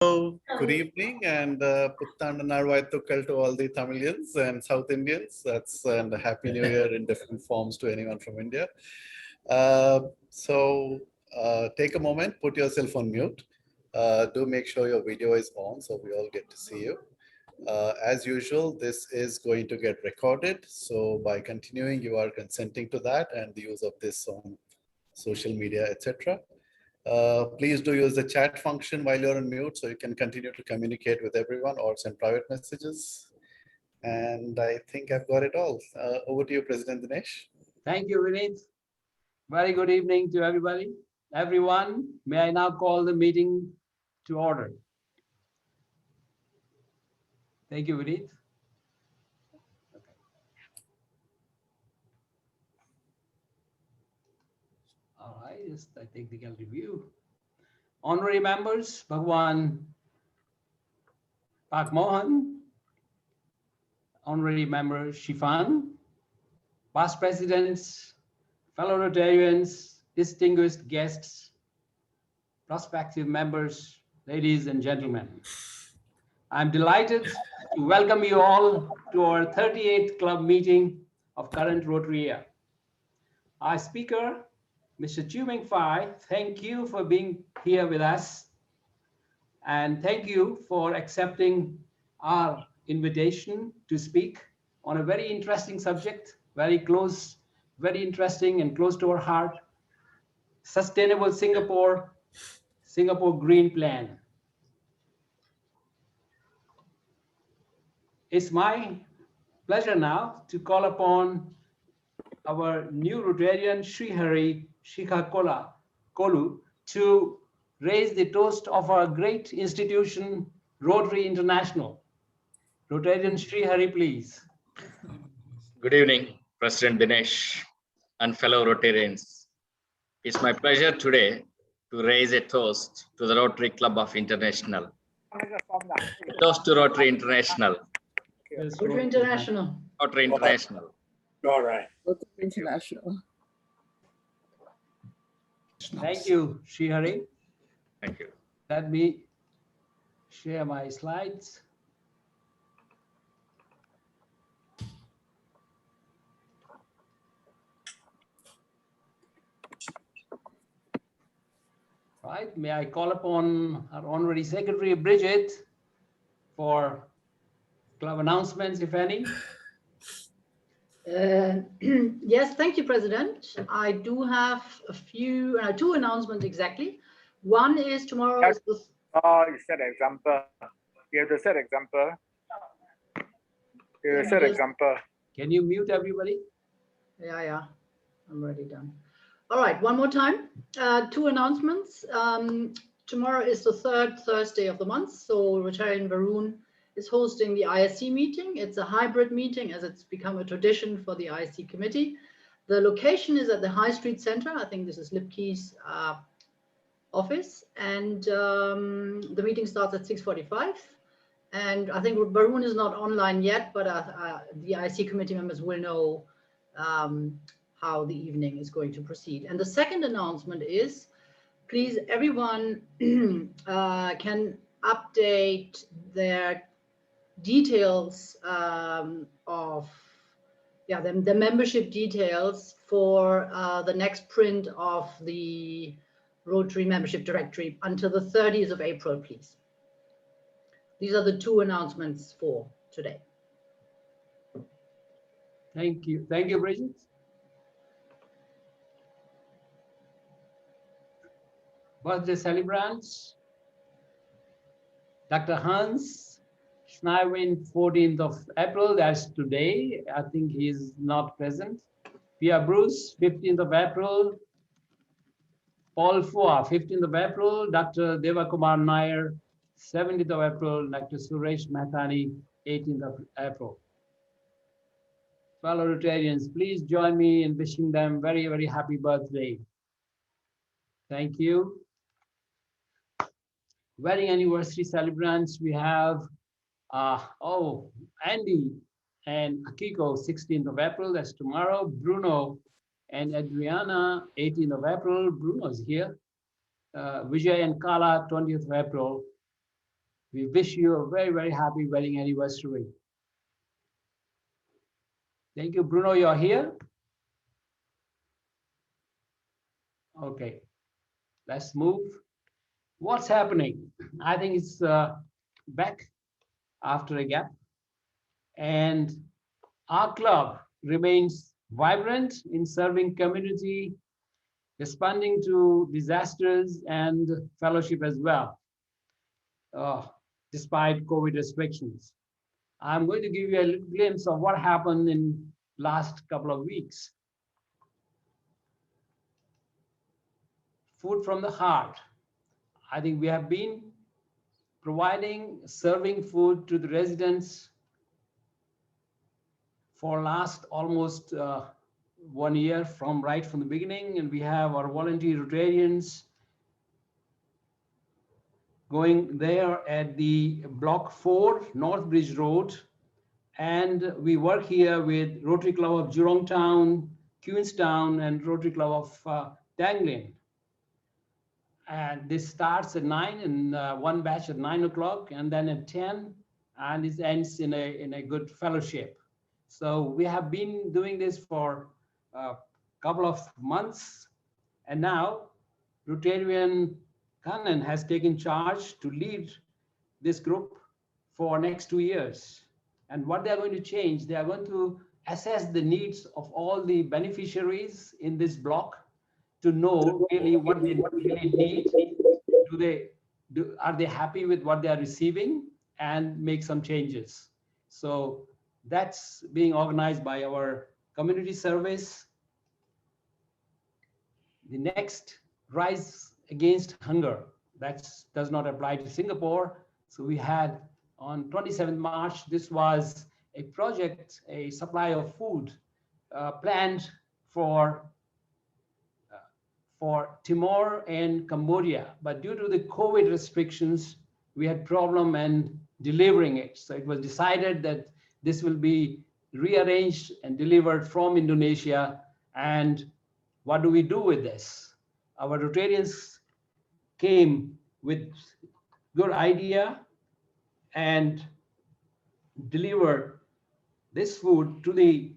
So, good evening and Puttandu Narvaithukkal to all the Tamilians and South Indians. And a Happy New Year in different forms to anyone from India. Take a moment, put yourself on mute. Do make sure your video is on so we all get to see you. As usual, this is going to get recorded. So by continuing, you are consenting to that and the use of this on social media, etc. Please do use the chat function while you're on mute so you can continue to communicate with everyone or send private messages. And I think I've got it all. Over to you, President Dinesh. Thank you, Vineet. Very good evening to everybody. Everyone, may I now call the meeting to order. Thank you, Vineet. Okay. All right, just a technical review. Honorary members, Bhagwan Pak Mohan, honorary member Shifan, past presidents, fellow Rotarians, distinguished guests, prospective members, ladies and gentlemen. I'm delighted to welcome you all to our 38th club meeting of current Rotary year. Our speaker, Mr. Chew Ming Fai, thank you for being here with us. And thank you for accepting our invitation to speak on a very interesting subject, very close, very interesting and close to our heart, Sustainable Singapore Green Plan. It's my pleasure now to call upon our new Rotarian Srihari Shikhakola Kolu to raise the toast of our great institution, Rotary International. Rotarian Srihari, please. Good evening, President Dinesh and fellow Rotarians. It's my pleasure today to raise a toast to the Rotary Club of International. A toast to Rotary International. Rotary International. Rotary International. All right. Rotary International. Thank you, Srihari. Thank you. Let me share my slides. Right, may I call upon our honorary secretary, Bridget, for club announcements, if any? Yes, thank you, President. I do have a few, two announcements exactly. One is tomorrow. Is the... You set example. You have to set example. You set example. Can you mute everybody? Yeah, I'm already done. All right, one more time. Two announcements. Tomorrow is the third Thursday of the month, so Rotarian Varun is hosting the ISC meeting. It's a hybrid meeting as it's become a tradition for the ISC committee. The location is at the High Street Center. I think this is Lipke's office, and the meeting starts at 6:45. And I think Varun is not online yet, but the IC committee members will know how the evening is going to proceed. And the second announcement is, please, everyone can update their details of the membership details for the next print of the Rotary membership directory until the 30th of April, please. These are the two announcements for today. Thank you. Thank you, Bridget. Birthday celebrants. Dr. Hans Schneiwin, 14th of April, that's today. I think he's not present. Pia Bruce, 15th of April. Paul Fua, 15th of April. Dr. Devakumar Nair, 17th of April. Dr. Suresh Mahtani, 18th of April. Fellow Rotarians, please join me in wishing them very, very happy birthday. Thank you. Wedding anniversary celebrants, we have Andy and Akiko, 16th of April, that's tomorrow. Bruno and Adriana, 18th of April, Bruno's here. Vijay and Kala, 20th of April. We wish you a very, very happy wedding anniversary. Thank you, Bruno, you're here. Okay, let's move. What's happening? I think it's back after a gap. And our club remains vibrant in serving community, responding to disasters and fellowship as well, despite COVID restrictions. I'm going to give you a little glimpse of what happened in last couple of weeks. Food from the heart. I think we have been serving food to the residents for last almost 1 year right from the beginning, and we have our volunteer Rotarians going there at the Block 4, North Bridge Road, and we work here with Rotary Club of Jurong Town, Queenstown, and Rotary Club of Tanglin. And this starts at 9 and one batch at 9 o'clock, and then at 10, and it ends in a good fellowship. So we have been doing this for a couple of months, and now Rotarian Kannan has taken charge to lead this group for next 2 years. And what they're going to change, they are going to assess the needs of all the beneficiaries in this block to know really what they really need. Are they happy with what they are receiving, and make some changes. So that's being organized by our community service. The next, Rise Against Hunger, that does not apply to Singapore. So we had on 27th March, this was a project, a supply of food planned for Timor and Cambodia, but due to the COVID restrictions, we had problem in delivering it. So it was decided that this will be rearranged and delivered from Indonesia. And what do we do with this? Our Rotarians came with good idea and delivered this food to the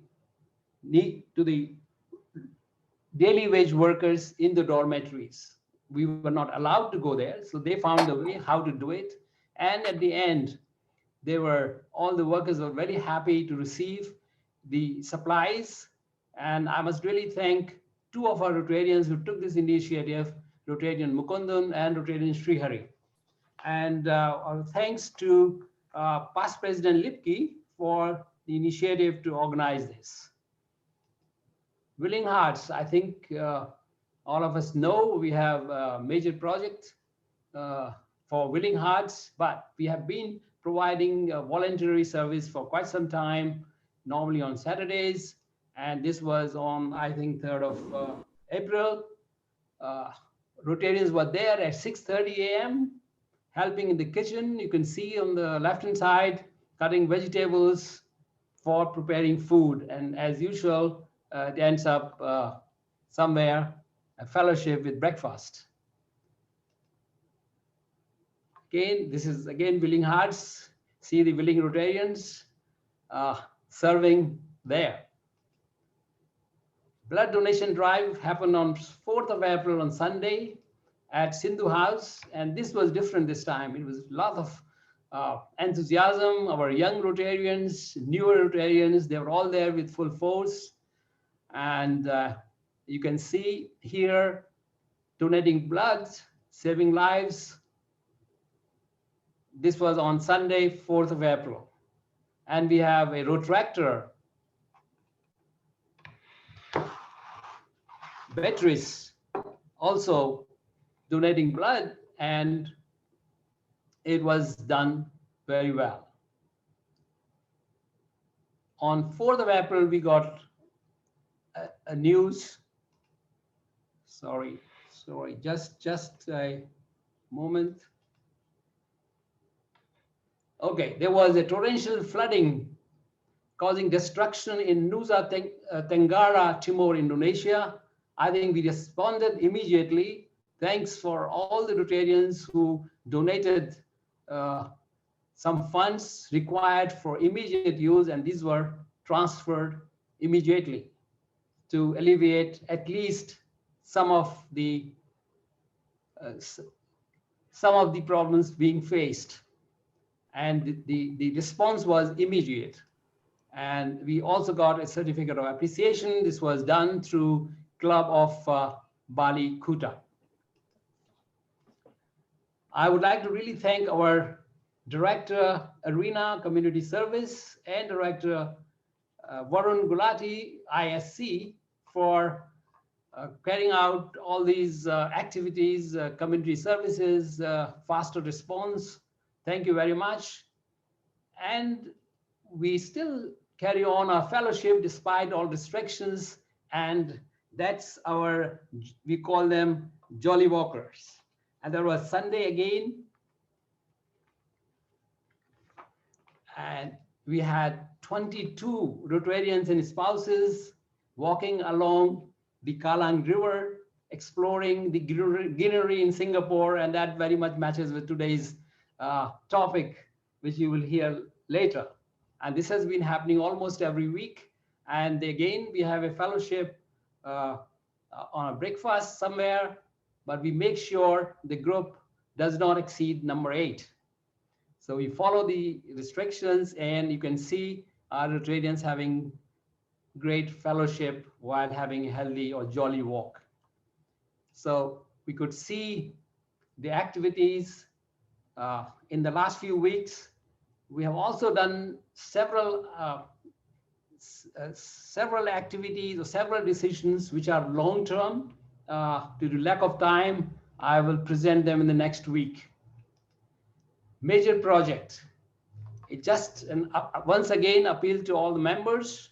daily wage workers in the dormitories. We were not allowed to go there, so they found a way how to do it. And at the end, all the workers were very happy to receive the supplies. And I must really thank two of our Rotarians who took this initiative, Rotarian Mukundan and Rotarian Srihari. And our thanks to past President Lipke for the initiative to organize this. Willing Hearts, I think all of us know we have a major project for Willing Hearts, but we have been providing voluntary service for quite some time, normally on Saturdays. And this was on, I think, 3rd of April. Rotarians were there at 6:30 a.m. helping in the kitchen. You can see on the left-hand side, cutting vegetables for preparing food. And as usual, it ends up somewhere, a fellowship with breakfast. Again, this is again Willing Hearts. See the willing Rotarians serving there. Blood donation drive happened on 4th of April on Sunday at Sindhu House. And this was different this time. It was a lot of enthusiasm. Our young Rotarians, newer Rotarians, they were all there with full force. And you can see here, donating blood, saving lives. This was on Sunday, 4th of April. And we have a Rotractor, Beatrice, also donating blood, and it was done very well. On 4th of April, we got a news. Sorry, just a moment. Okay, there was a torrential flooding causing destruction in Nusa Tenggara, Timor, Indonesia. I think we responded immediately. Thanks for all the Rotarians who donated some funds required for immediate use, and these were transferred immediately to alleviate at least some of the problems being faced. And the response was immediate. And we also got a certificate of appreciation. This was done through Club of Bali Kuta. I would like to really thank our Director, Arena Community Service, and Director Varun Gulati, ISC, for carrying out all these activities, community services, faster response. Thank you very much. And we still carry on our fellowship despite all restrictions, and that's our, we call them Jolly Walkers. And there was Sunday again, and we had 22 Rotarians and spouses walking along the Kalang River, exploring the greenery in Singapore, and that very much matches with today's topic, which you will hear later. And this has been happening almost every week. And again, we have a fellowship on a breakfast somewhere, but we make sure the group does not exceed number 8. So we follow the restrictions, and you can see our Rotarians having great fellowship while having a healthy or jolly walk. So we could see the activities in the last few weeks. We have also done several activities or several decisions which are long-term. Due to lack of time, I will present them in the next week. Major project. It just once again appeal to all the members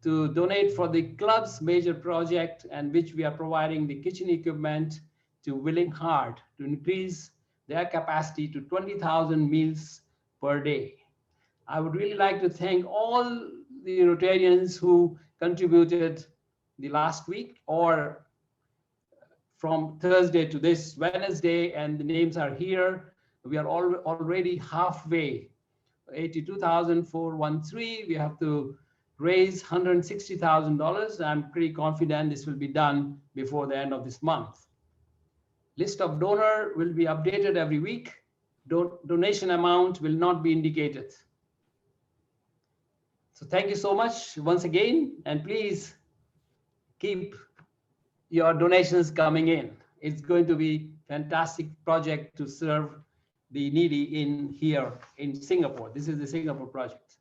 to donate for the club's major project, and which we are providing the kitchen equipment to Willing Heart to increase their capacity to 20,000 meals per day. I would really like to thank all the Rotarians who contributed the last week or from Thursday to this Wednesday, and the names are here. We are already halfway, 82,413. We have to raise $160,000. I'm pretty confident this will be done before the end of this month. List of donor will be updated every week. Donation amount will not be indicated. So thank you so much once again, and please keep your donations coming in. It's going to be a fantastic project to serve the needy in here in Singapore. This is the Singapore project.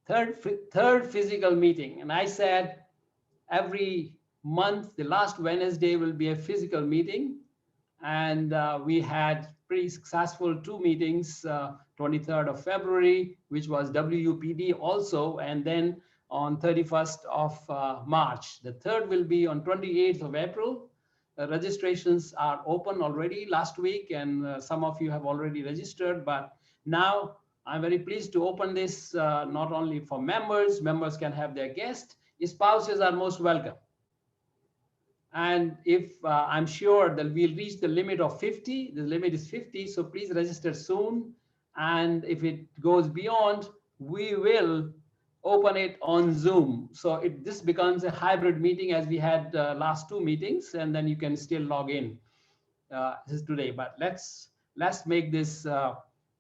Third physical meeting, and I said every month, the last Wednesday will be a physical meeting, and we had pretty successful 2 meetings, 23rd of February, which was WUPD also, and then on 31st of March. The third will be on 28th of April. Registrations are open already last week, and some of you have already registered, but now I'm very pleased to open this not only for members. Members can have their guests. Spouses are most welcome. And if I'm sure that we'll reach the limit of 50, the limit is 50, so please register soon. And if it goes beyond, we will open it on Zoom. So this becomes a hybrid meeting as we had last 2 meetings, and then you can still log in this today. But let's make this,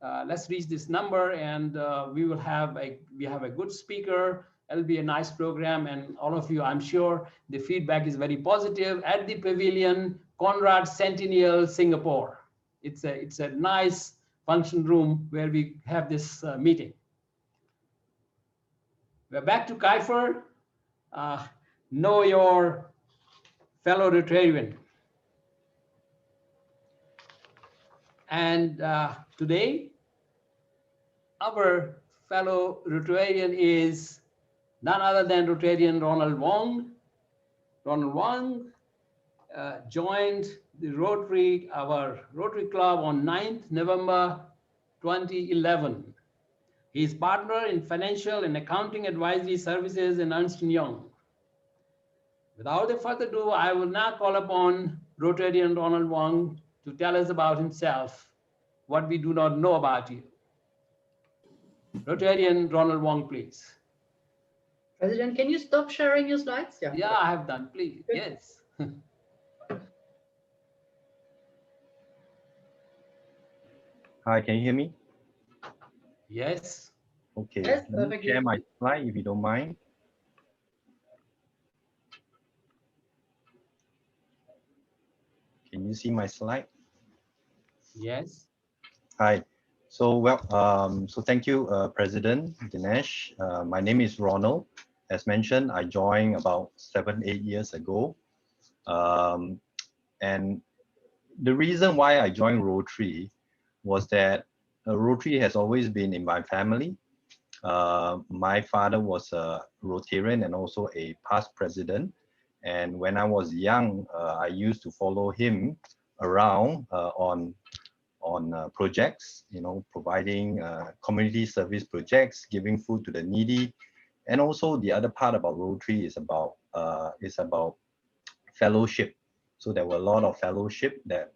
let's reach this number, and we have a good speaker. It'll be a nice program, and all of you, I'm sure the feedback is very positive. At the Pavilion, Conrad Centennial, Singapore. It's a nice function room where we have this meeting. We're back to Kaifer. Know your fellow Rotarian. And today, our fellow Rotarian is none other than Rotarian Ronald Wong. Ronald Wong joined the our Rotary Club on 9th November 2011. He is partner in financial and accounting advisory services in Ernst & Young. Without further ado, I will now call upon Rotarian Ronald Wong to tell us about himself. what we do not know about you. Rotarian Ronald Wong, please. President, can you stop sharing your slides? Yeah, I have done, please. Good. Yes. Hi, can you hear me? Yes. Okay, Yes, let me perfectly share my fine. slide if you don't mind. Can you see my slide? Yes. Hi. So so thank you, President Dinesh. My name is Ronald. As mentioned, I joined about 7-8 years ago. And the reason why I joined Rotary was that Rotary has always been in my family. My father was a Rotarian and also a past president. And when I was young, I used to follow him around on projects, providing community service projects, giving food to the needy. And also the other part about Rotary is about fellowship. So there were a lot of fellowship that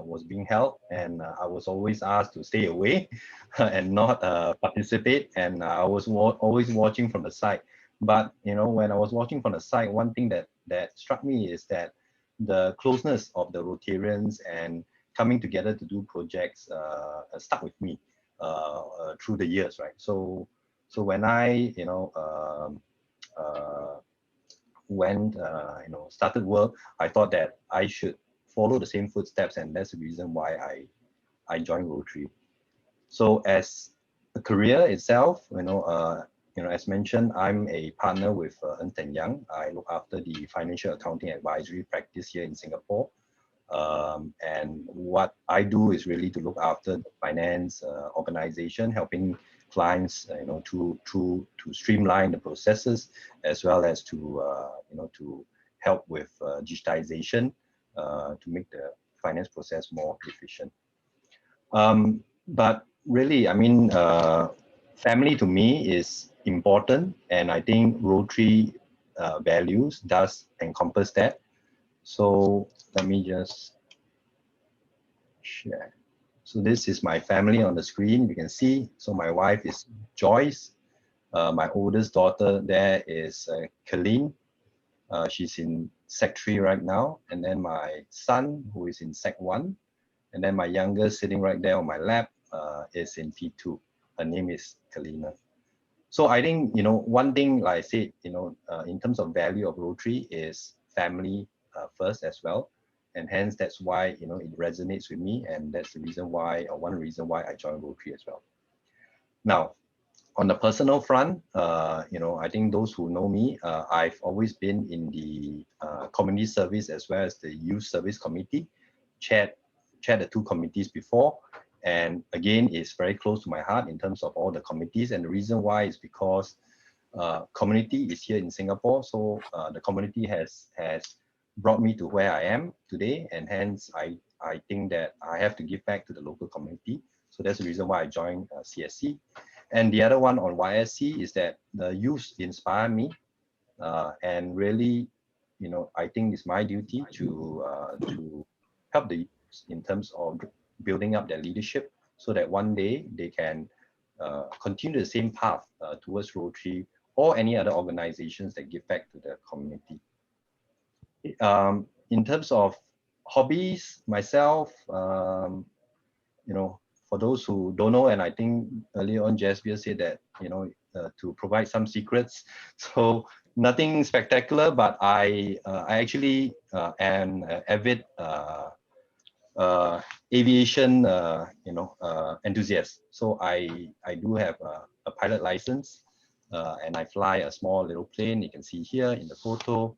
was being held, and I was always asked to stay away and not participate. And I was always watching from the side. But when I was watching from the side, one thing that struck me is that the closeness of the Rotarians and coming together to do projects stuck with me through the years, right? So when I started work, I thought that I should follow the same footsteps, and that's the reason why I joined Rotary. So as a career itself, as mentioned, I'm a partner with Ernst & Young. I look after the financial accounting advisory practice here in Singapore. And what I do is really to look after the finance organization, helping clients, to streamline the processes, as well as to help with digitization to make the finance process more efficient. But really, I mean, family to me is important, and I think Rotary values does encompass that. So let me just share. So this is my family on the screen. You can see. So my wife is Joyce. My oldest daughter there is Colleen. She's in Sec 3 right now. And then my son, who is in Sec 1. And then my youngest sitting right there on my lap is in P2. Her name is Kalina. So I think, one thing, like I said, in terms of value of Rotary is family first as well. And hence that's why, it resonates with me. And that's the reason why, or one reason why I joined Rotary as well. Now, on the personal front, I think those who know me, I've always been in the community service as well as the youth service committee, chaired the two committees before. And again, it's very close to my heart in terms of all the committees. And the reason why is because community is here in Singapore. So the community has brought me to where I am today. And hence, I think that I have to give back to the local community. So that's the reason why I joined CSC. And the other one on YSC is that the youth inspire me. And really, I think it's my duty to help the youth in terms of building up their leadership so that one day they can continue the same path towards Rotary or any other organizations that give back to the community. In terms of hobbies, myself, for those who don't know, and I think earlier on Jasper said that, to provide some secrets. So nothing spectacular, but I actually am an avid aviation, enthusiast. So I do have a pilot license, and I fly a small little plane. You can see here in the photo,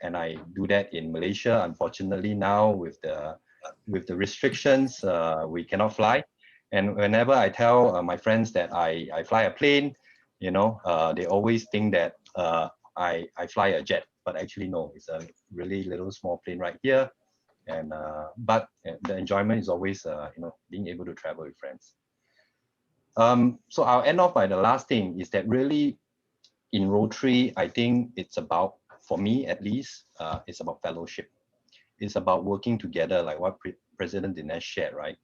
and I do that in Malaysia. Unfortunately, now with the restrictions, we cannot fly. And whenever I tell my friends that I fly a plane, they always think that I fly a jet, but actually no, it's a really little small plane right here. And but the enjoyment is always being able to travel with friends. So I'll end off by the last thing is that really in Rotary, I think it's about, for me at least, it's about fellowship. It's about working together, like what President Dinesh shared, right?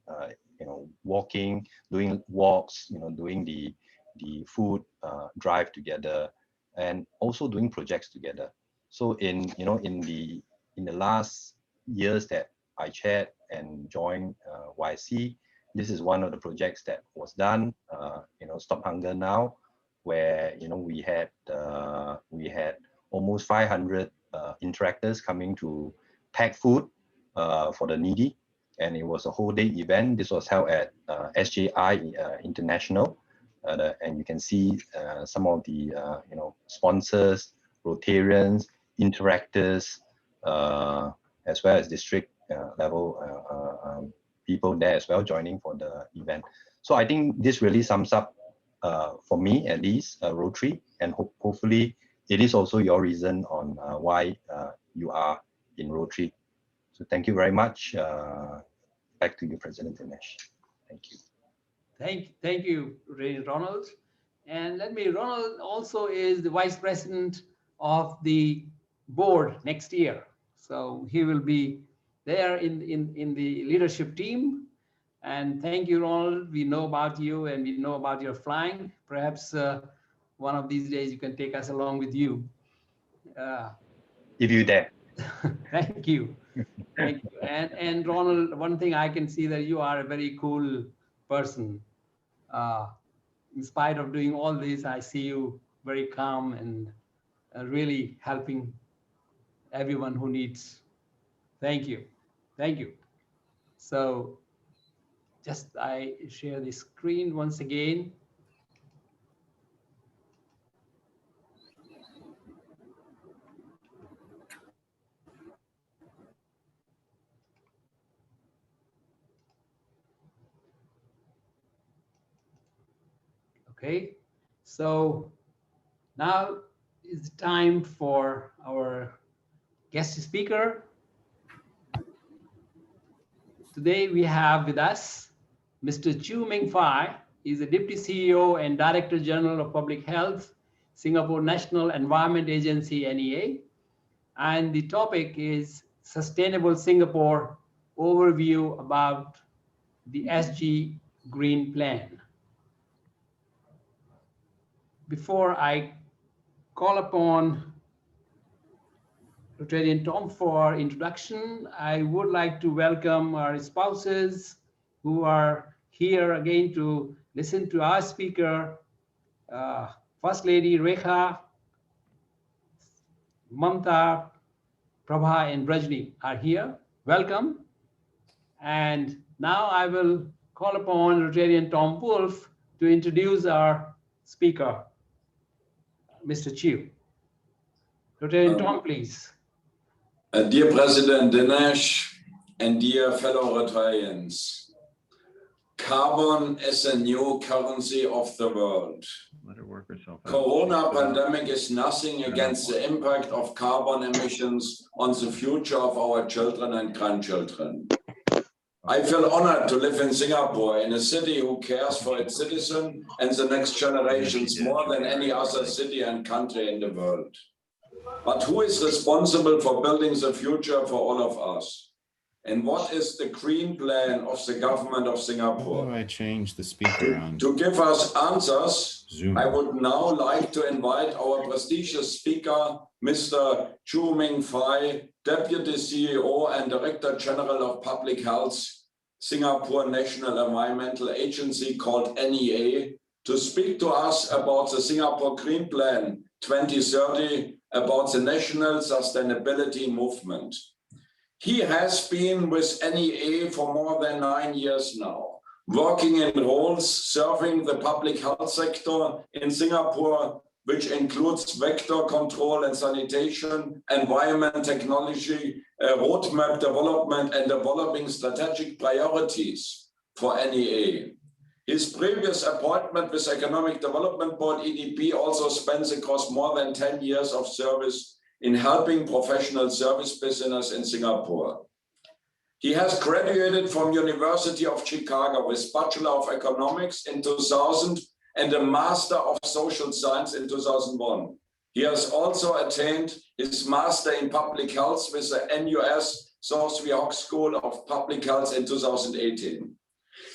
walking, doing walks, doing the food drive together, and also doing projects together. So in the last years that I chaired and joined YC, this is one of the projects that was done. Stop Hunger Now, where we had almost 500 interactors coming to pack food for the needy, and it was a whole day event. This was held at SJI International, and you can see some of the sponsors, Rotarians, interactors, as well as district level people there as well joining for the event. So I think this really sums up, for me at least, Rotary, and hopefully it is also your reason on why you are in Rotary. So thank you very much. Back to you, President Dinesh. Thank you. Thank you, Ronald. And Ronald also is the Vice President of the board next year. So he will be there in the leadership team. And thank you, Ronald. We know about you and we know about your flying. Perhaps one of these days you can take us along with you. If you dare. Thank you. Thank you. And Ronald, one thing I can see that you are a very cool person. In spite of doing all this, I see you very calm and really helping everyone who needs. Thank you. Thank you. So just I share the screen once again. Okay, so now is time for our guest speaker. Today we have with us Mr. Chew Ming Fai. He's the Deputy CEO and Director General of Public Health, Singapore National Environment Agency, NEA. And the topic is Sustainable Singapore Overview about the SG Green Plan. Before I call upon Rotarian Tom for introduction, I would like to welcome our spouses who are here again to listen to our speaker. First Lady Rekha, Mamta, Prabha, and Rajni are here. Welcome. And now I will call upon Rotarian Tom Wolf to introduce our speaker, Mr. Chew. Rotarian Tom, please. Dear President Dinesh and dear fellow Rotarians, carbon is a new currency of the world. Corona pandemic is nothing against the impact of carbon emissions on the future of our children and grandchildren. I feel honored to live in Singapore, in a city who cares for its citizens and the next generations more than any other city and country in the world. But who is responsible for building the future for all of us? And what is the green plan of the government of Singapore? How do I change the speaker on? To give us answers, Zoom. I would now like to invite our prestigious speaker, Mr. Chew Ming Fai, Deputy CEO and Director General of Public Health, Singapore National Environmental Agency, called NEA, to speak to us about the Singapore Green Plan 2030, about the national sustainability movement. He has been with NEA for more than 9 years now, working in roles serving the public health sector in Singapore, which includes vector control and sanitation, environment technology, roadmap development, and developing strategic priorities for NEA. His previous appointment with Economic Development Board, EDB, also spans across more than 10 years of service in helping professional service business in Singapore. He has graduated from University of Chicago with Bachelor of Economics in 2000 and a Master of Social Science in 2001. He has also attained his Master in Public Health with the NUS Swee Hock School of Public Health in 2018.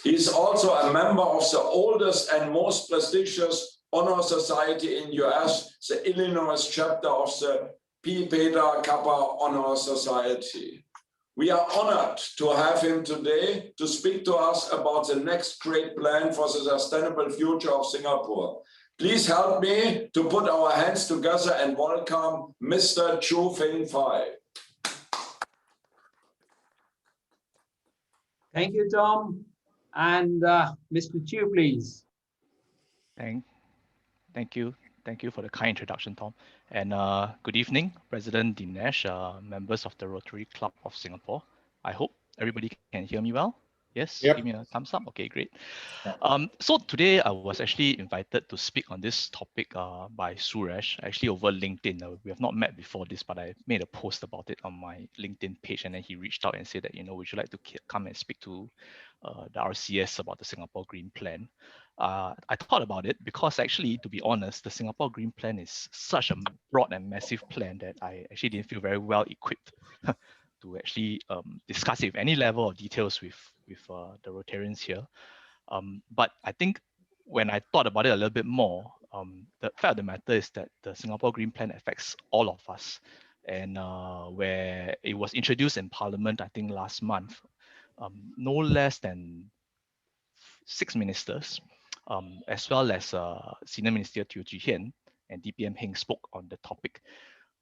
He is also a member of the oldest and most prestigious honor society in US, the Illinois chapter of the Pi Beta Kappa Honor Society. We are honored to have him today to speak to us about the next great plan for the sustainable future of Singapore. Please help me to put our hands together and welcome Mr. Chew Ming Fai. Thank you, Tom. And Mr. Chew, please. Thank you. Thank you for the kind introduction, Tom. And good evening, President Dinesh, members of the Rotary Club of Singapore. I hope everybody can hear me well. Yes, Yep. Give me a thumbs up. Okay, great. So today I was actually invited to speak on this topic by Suresh, actually over LinkedIn. We have not met before this, but I made a post about it on my LinkedIn page, and then he reached out and said that, would you like to come and speak to the RCS about the Singapore Green Plan? I thought about it because actually, to be honest, the Singapore Green Plan is such a broad and massive plan that I actually didn't feel very well equipped to actually discuss it with any level of details with the Rotarians here. But I think when I thought about it a little bit more, the fact of the matter is that the Singapore Green Plan affects all of us. And where it was introduced in Parliament, I think last month, no less than 6 ministers, as well as Senior Minister Teo Chee Hean and DPM Heng spoke on the topic.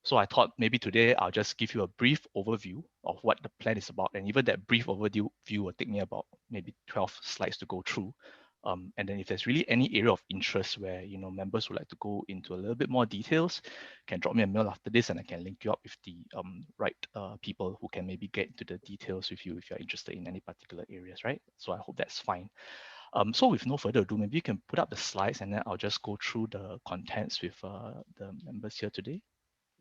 So I thought maybe today I'll just give you a brief overview of what the plan is about. And even that brief overview will take me about maybe 12 slides to go through. And then if there's really any area of interest where members would like to go into a little bit more details, can drop me a mail after this and I can link you up with the right people who can maybe get into the details with you if you're interested in any particular areas, right? So I hope that's fine. So with no further ado, maybe you can put up the slides and then I'll just go through the contents with the members here today.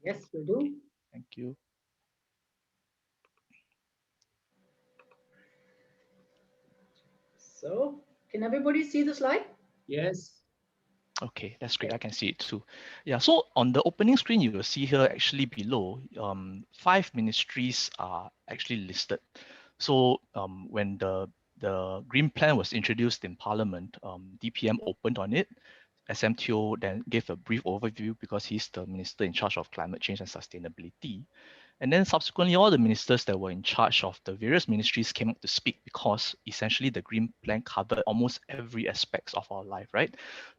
Yes, we do. Thank you. So, can everybody see the slide? Yes. Okay, that's great. I can see it too. Yeah, so on the opening screen, you will see here actually below, 5 ministries are actually listed. So when the Green Plan was introduced in Parliament, DPM opened on it. SMTO then gave a brief overview because he's the minister in charge of climate change and sustainability. And then subsequently, all the ministers that were in charge of the various ministries came up to speak because essentially the Green Plan covered almost every aspect of our life, right?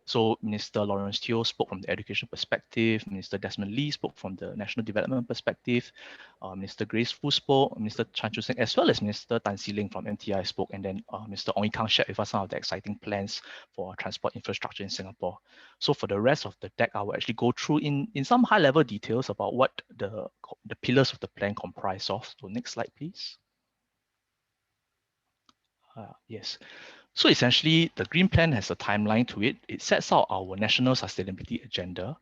So Minister Lawrence Teo spoke from the education perspective, Minister Desmond Lee spoke from the national development perspective, Minister Grace Fu spoke, Minister Chan Chu Seng, as well as Minister Tan Si Ling from MTI spoke, and then Mr. Ong Yi Kang shared with us some of the exciting plans for transport infrastructure in Singapore. So for the rest of the deck, I will actually go through in some high-level details about what the pillars of the plan comprise of. So next slide, please. Yes. So essentially, the Green Plan has a timeline to it. It sets out our national sustainability agenda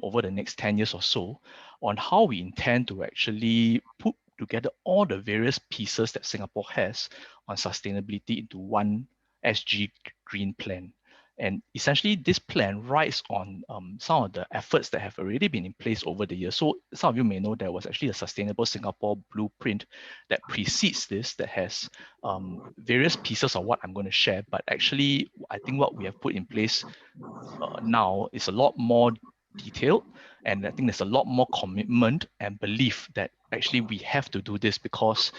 over the next 10 years or so on how we intend to actually put together all the various pieces that Singapore has on sustainability into one SG Green Plan. And essentially, this plan rides on some of the efforts that have already been in place over the years. So some of you may know there was actually a Sustainable Singapore blueprint that precedes this that has various pieces of what I'm going to share. But actually, I think what we have put in place now is a lot more detailed. And I think there's a lot more commitment and belief that actually we have to do this because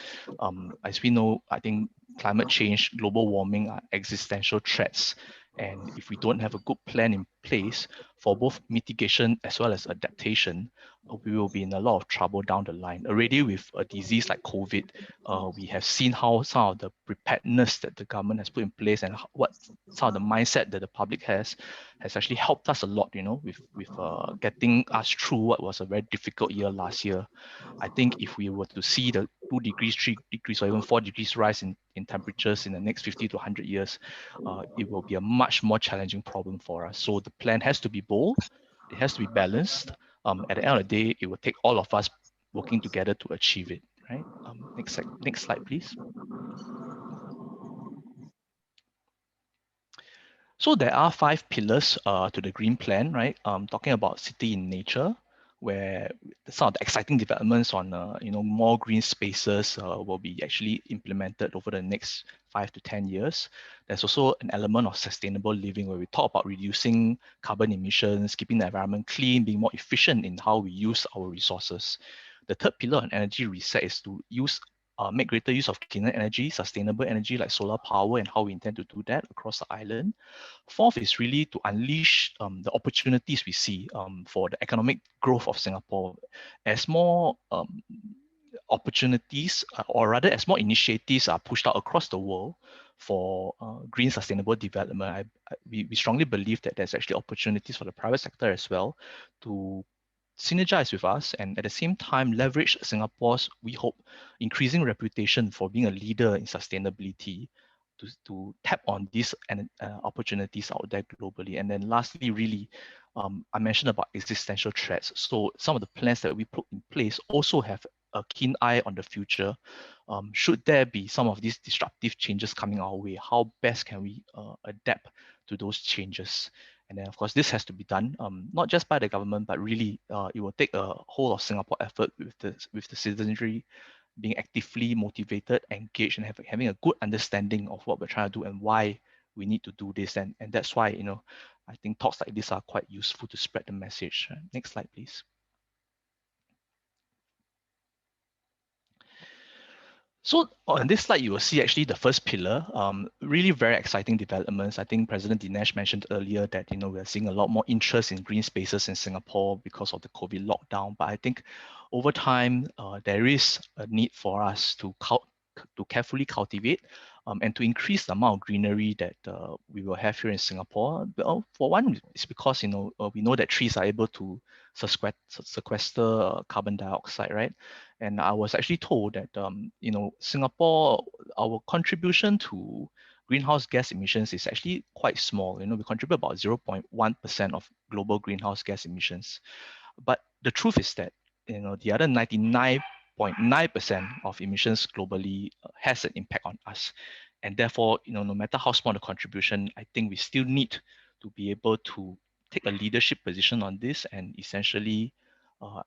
as we know, I think climate change, global warming are existential threats. And if we don't have a good plan in place for both mitigation as well as adaptation, we will be in a lot of trouble down the line. Already with a disease like COVID, we have seen how some of the preparedness that the government has put in place and what some of the mindset that the public has actually helped us a lot, with getting us through what was a very difficult year last year. I think if we were to see the 2 degrees, 3 degrees, or even 4 degrees rise in temperatures in the next 50 to 100 years, it will be a much more challenging problem for us. So the plan has to be bold, it has to be balanced. At the end of the day, it will take all of us working together to achieve it, right? Next slide, please. So there are 5 pillars to the Green Plan, right? Talking about city in nature, where some of the exciting developments on more green spaces will be actually implemented over the next 5 to 10 years. There's also an element of sustainable living where we talk about reducing carbon emissions, keeping the environment clean, being more efficient in how we use our resources. The third pillar on energy reset is to make greater use of cleaner energy, sustainable energy like solar power, and how we intend to do that across the island. Fourth is really to unleash the opportunities we see for the economic growth of Singapore. As more opportunities, or rather as more initiatives are pushed out across the world for green sustainable development, we strongly believe that there's actually opportunities for the private sector as well to synergize with us and at the same time leverage Singapore's, we hope, increasing reputation for being a leader in sustainability to tap on these opportunities out there globally. And then lastly, really, I mentioned about existential threats. So some of the plans that we put in place also have a keen eye on the future. Should there be some of these disruptive changes coming our way, how best can we adapt to those changes? And then, of course, this has to be done not just by the government, but really it will take a whole of Singapore effort with the citizenry being actively motivated, engaged, and having a good understanding of what we're trying to do and why we need to do this. And that's why, I think talks like this are quite useful to spread the message. Next slide, please. So on this slide, you will see actually the first pillar, really very exciting developments. I think President Dinesh mentioned earlier that, we are seeing a lot more interest in green spaces in Singapore because of the COVID lockdown. But I think over time, there is a need for us to carefully cultivate and to increase the amount of greenery that we will have here in Singapore. Well, for one, it's because, we know that trees are able to sequester carbon dioxide, right? And I was actually told that, Singapore, our contribution to greenhouse gas emissions is actually quite small. We contribute about 0.1% of global greenhouse gas emissions. But the truth is that, the other 99.9% of emissions globally has an impact on us. And therefore, no matter how small the contribution, I think we still need to be able to take a leadership position on this and essentially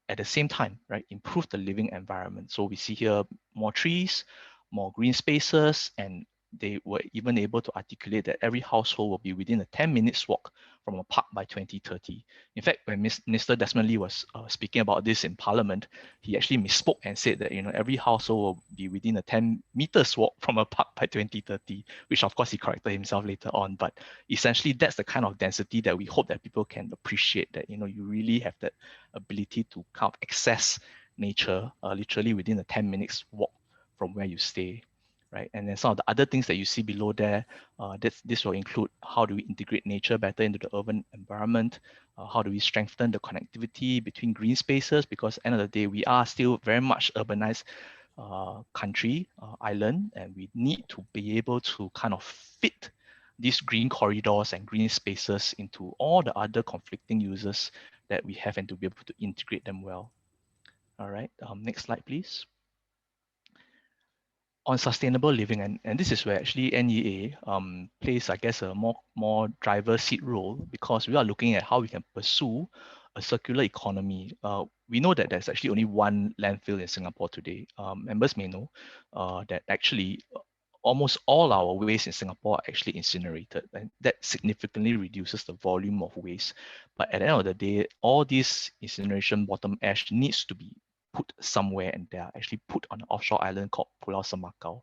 at the same time, right, improve the living environment. So we see here more trees, more green spaces, and they were even able to articulate that every household will be within a 10 minutes walk from a park by 2030. In fact, when Minister Desmond Lee was speaking about this in Parliament, he actually misspoke and said that every household will be within a 10 meters walk from a park by 2030, which of course he corrected himself later on. But essentially, that's the kind of density that we hope that people can appreciate, that you really have that ability to kind of access nature literally within a 10 minutes walk from where you stay. Right, and then some of the other things that you see below there, this will include how do we integrate nature better into the urban environment, how do we strengthen the connectivity between green spaces, because at the end of the day, we are still very much urbanized country, island, and we need to be able to kind of fit these green corridors and green spaces into all the other conflicting uses that we have and to be able to integrate them well. All right, next slide, please. On sustainable living, and this is where actually NEA plays, I guess, a more driver seat role, because we are looking at how we can pursue a circular economy. We know that there's actually only one landfill in Singapore today. Members may know that actually almost all our waste in Singapore are actually incinerated, and that significantly reduces the volume of waste. But at the end of the day, all this incineration bottom ash needs to be put somewhere, and they are actually put on an offshore island called Pulau Semakau.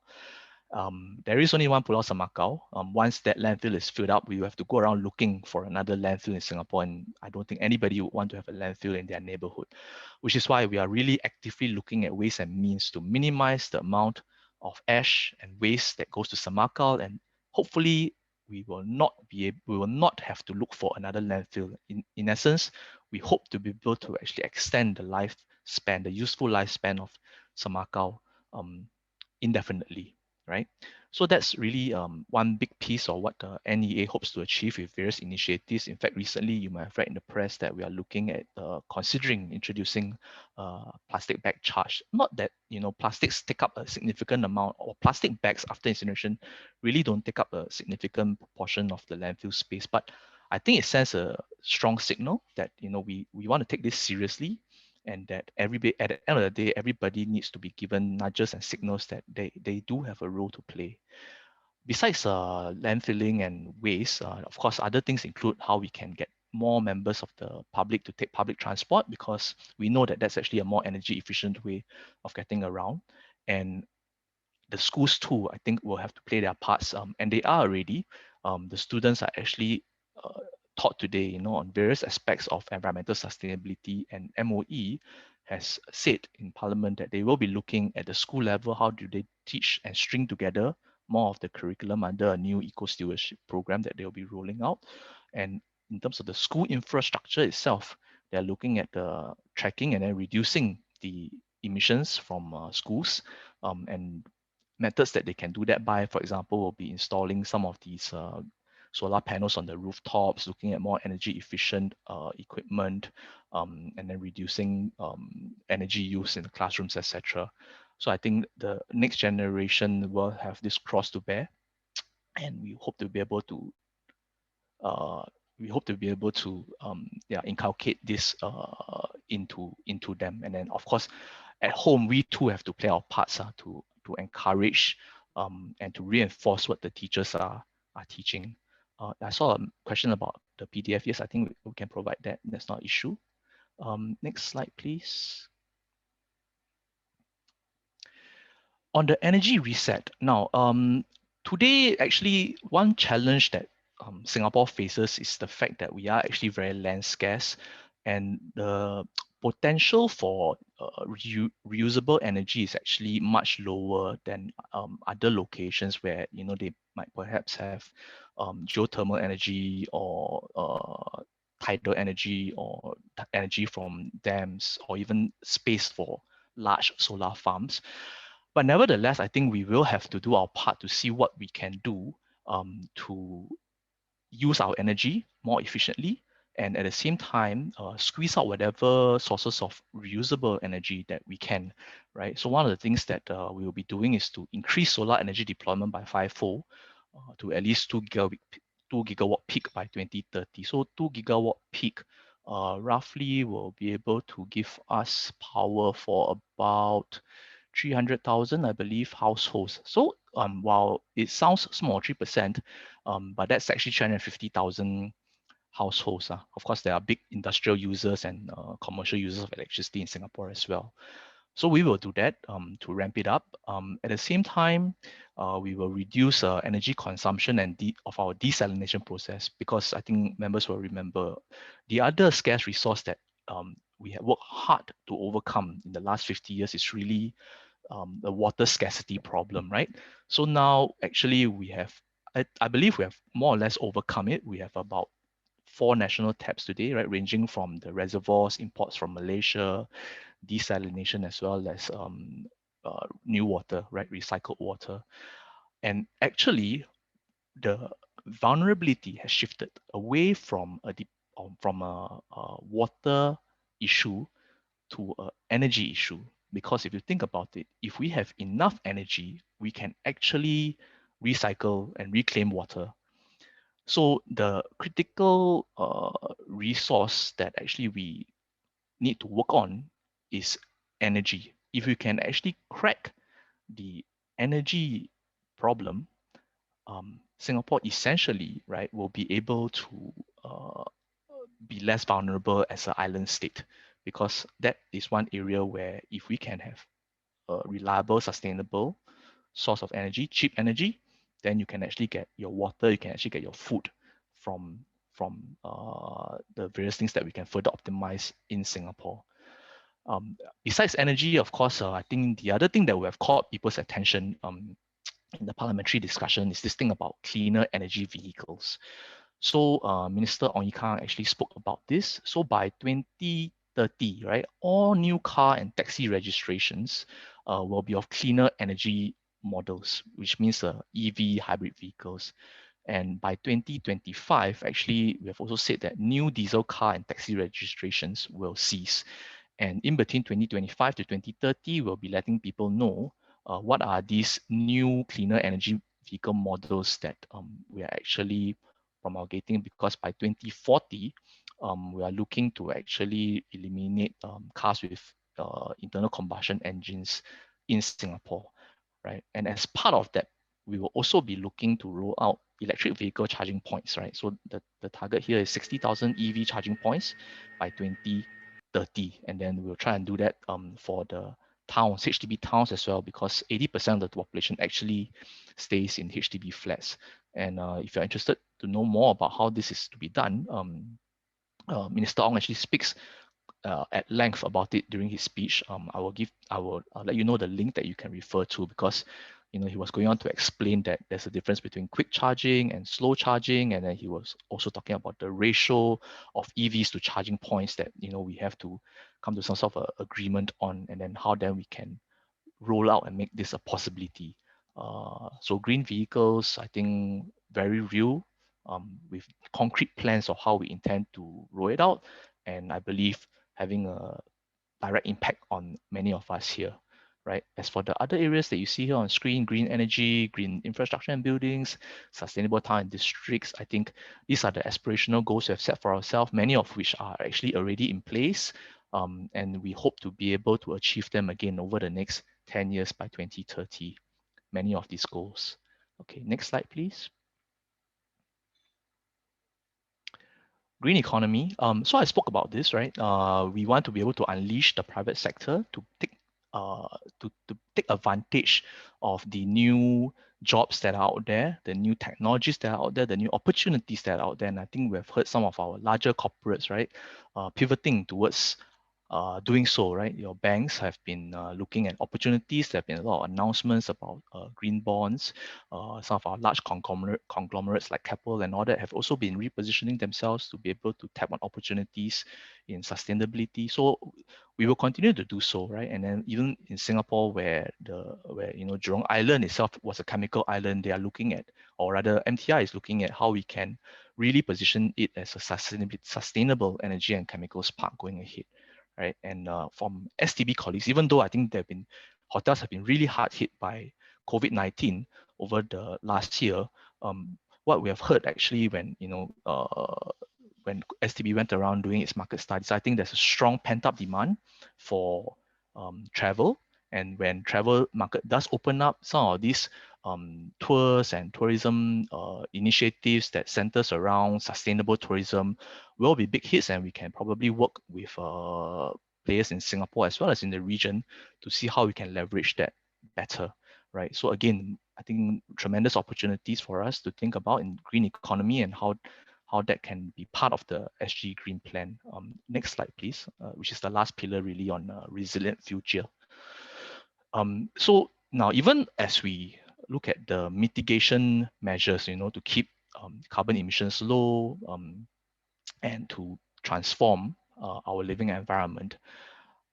There is only one Pulau Semakau. Once that landfill is filled up, we have to go around looking for another landfill in Singapore, and I don't think anybody would want to have a landfill in their neighborhood, which is why we are really actively looking at ways and means to minimize the amount of ash and waste that goes to Semakau, and hopefully we will not have to look for another landfill. In essence, we hope to be able to actually extend the lifespan, the useful lifespan of Semakau indefinitely, right? So that's really one big piece of what the NEA hopes to achieve with various initiatives. In fact, recently you might have read in the press that we are looking at considering introducing plastic bag charge. Not that plastics take up a significant amount, or plastic bags after incineration really don't take up a significant proportion of the landfill space, but I think it sends a strong signal that we want to take this seriously, and that everybody at the end of the day, everybody needs to be given nudges and signals that they do have a role to play. Besides landfilling and waste, of course, other things include how we can get more members of the public to take public transport, because we know that that's actually a more energy efficient way of getting around. And the schools too, I think, will have to play their parts, and they are already. The students are actually taught today, on various aspects of environmental sustainability, and MOE has said in Parliament that they will be looking at the school level, how do they teach and string together more of the curriculum under a new eco-stewardship program that they'll be rolling out. And in terms of the school infrastructure itself, they're looking at the tracking and then reducing the emissions from schools, and methods that they can do that by, for example, will be installing some of these solar panels on the rooftops, looking at more energy efficient equipment, and then reducing energy use in the classrooms, etc. So I think the next generation will have this cross to bear, and we hope to be able to inculcate this into them. And then of course at home we too have to play our parts to encourage and to reinforce what the teachers are teaching. I saw a question about the PDF. Yes, I think we can provide that. That's not an issue. Next slide, please. On the energy reset. Now, today, actually, one challenge that Singapore faces is the fact that we are actually very land scarce, and the potential for reusable energy is actually much lower than other locations where they might perhaps have geothermal energy or tidal energy or energy from dams, or even space for large solar farms. But nevertheless, I think we will have to do our part to see what we can do to use our energy more efficiently, and at the same time squeeze out whatever sources of reusable energy that we can, right? So one of the things that we will be doing is to increase solar energy deployment by 5-fold to at least 2 gigawatt peak by 2030. So 2 gigawatt peak roughly will be able to give us power for about 300,000, I believe, households. So while it sounds small, 3%, but that's actually 350,000 households. Of course, there are big industrial users and commercial users of electricity in Singapore as well. So we will do that to ramp it up. At the same time, we will reduce energy consumption of our desalination process, because I think members will remember the other scarce resource that we have worked hard to overcome in the last 50 years is really the water scarcity problem, right? So now actually we have, I believe we have more or less overcome it. We have about 4 national taps today, right? Ranging from the reservoirs, imports from Malaysia, desalination, as well as new water, right? Recycled water. And actually the vulnerability has shifted away from a water issue to an energy issue. Because if you think about it, if we have enough energy, we can actually recycle and reclaim water. So the critical resource that actually we need to work on is energy. If we can actually crack the energy problem, Singapore essentially, right, will be able to be less vulnerable as an island state, because that is one area where if we can have a reliable, sustainable source of energy, cheap energy, then you can actually get your water, you can actually get your food from the various things that we can further optimize in Singapore. Besides energy, of course, I think the other thing that will have caught people's attention in the parliamentary discussion is this thing about cleaner energy vehicles. So Minister Ong Ye Kung actually spoke about this. So by 2030, right, all new car and taxi registrations will be of cleaner energy models, which means EV hybrid vehicles. And by 2025, actually, we have also said that new diesel car and taxi registrations will cease. And in between 2025 to 2030, we'll be letting people know what are these new cleaner energy vehicle models that we are actually promulgating, because by 2040, we are looking to actually eliminate cars with internal combustion engines in Singapore, right? And as part of that, we will also be looking to roll out electric vehicle charging points, right? So the target here is 60,000 EV charging points by 2030. And then we'll try and do that for the towns, HDB towns as well, because 80% of the population actually stays in HDB flats. And if you're interested to know more about how this is to be done, Minister Ong actually speaks at length about it during his speech. I'll let you know the link that you can refer to, because he was going on to explain that there's a difference between quick charging and slow charging, and then he was also talking about the ratio of EVs to charging points that we have to come to some sort of a agreement on, and then how then we can roll out and make this a possibility. So green vehicles, I think, very real, with concrete plans of how we intend to roll it out, and I believe having a direct impact on many of us here, right? As for the other areas that you see here on screen, green energy, green infrastructure and buildings, sustainable town and districts, I think these are the aspirational goals we have set for ourselves, many of which are actually already in place, and we hope to be able to achieve them again over the next 10 years by 2030, many of these goals. Okay, next slide, please. Green economy. So I spoke about this, right? We want to be able to unleash the private sector to take advantage of the new jobs that are out there, the new technologies that are out there, the new opportunities that are out there. And I think we've heard some of our larger corporates, right, pivoting towards doing so, right? Your banks have been looking at opportunities. There have been a lot of announcements about green bonds. Some of our large conglomerates like Kappa and all that have also been repositioning themselves to be able to tap on opportunities in sustainability. So we will continue to do so, right? And then even in Singapore, where Jurong Island itself was a chemical island, they are looking at, or rather MTI is looking at how we can really position it as a sustainable energy and chemicals park going ahead. Right, and from STB colleagues, even though I think hotels have been really hard hit by COVID-19 over the last year, what we have heard actually when when STB went around doing its market studies, I think there's a strong pent-up demand for travel, and when travel market does open up, some of these tours and tourism initiatives that centers around sustainable tourism will be big hits, and we can probably work with players in Singapore as well as in the region to see how we can leverage that better, right? So again, I think tremendous opportunities for us to think about in green economy and how that can be part of the SG Green Plan. Next slide, please, which is the last pillar really on resilient future. So now, even as we look at the mitigation measures, to keep carbon emissions low and to transform our living environment,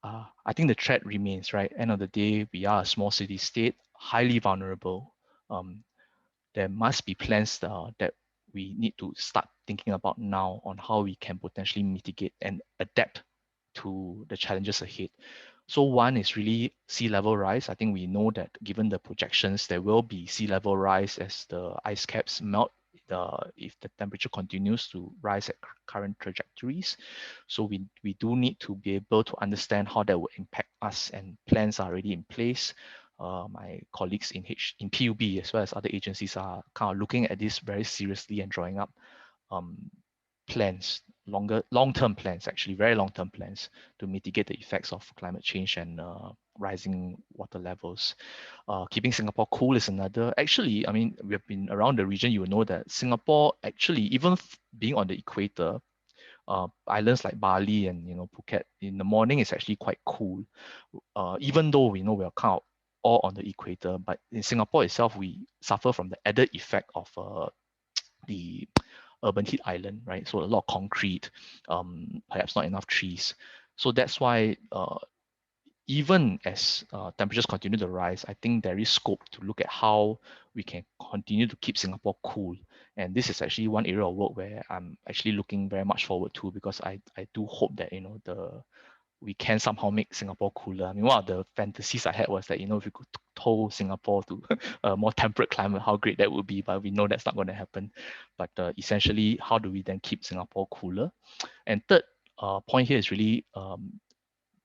I think the threat remains, right? End of the day, we are a small city state, highly vulnerable. There must be plans that we need to start thinking about now on how we can potentially mitigate and adapt to the challenges ahead. So one is really sea level rise. I think we know that given the projections, there will be sea level rise as the ice caps melt if the temperature continues to rise at current trajectories. So we do need to be able to understand how that will impact us, and plans are already in place. My colleagues in PUB as well as other agencies are kind of looking at this very seriously and drawing up plans, long-term plans, actually very long-term plans to mitigate the effects of climate change and rising water levels. Keeping Singapore cool is another. Actually, I mean, we have been around the region, you will know that Singapore actually, even being on the equator, islands like Bali and Phuket, in the morning it's actually quite cool. Even though we know we are kind of all on the equator, but in Singapore itself, we suffer from the added effect of the urban heat island, right? So a lot of concrete, perhaps not enough trees. So that's why even as temperatures continue to rise, I think there is scope to look at how we can continue to keep Singapore cool. And this is actually one area of work where I'm actually looking very much forward to, because I do hope that we can somehow make Singapore cooler. I mean, one of the fantasies I had was that, if we could tow Singapore to a more temperate climate, how great that would be, but we know that's not going to happen. But essentially, how do we then keep Singapore cooler? And third point here is really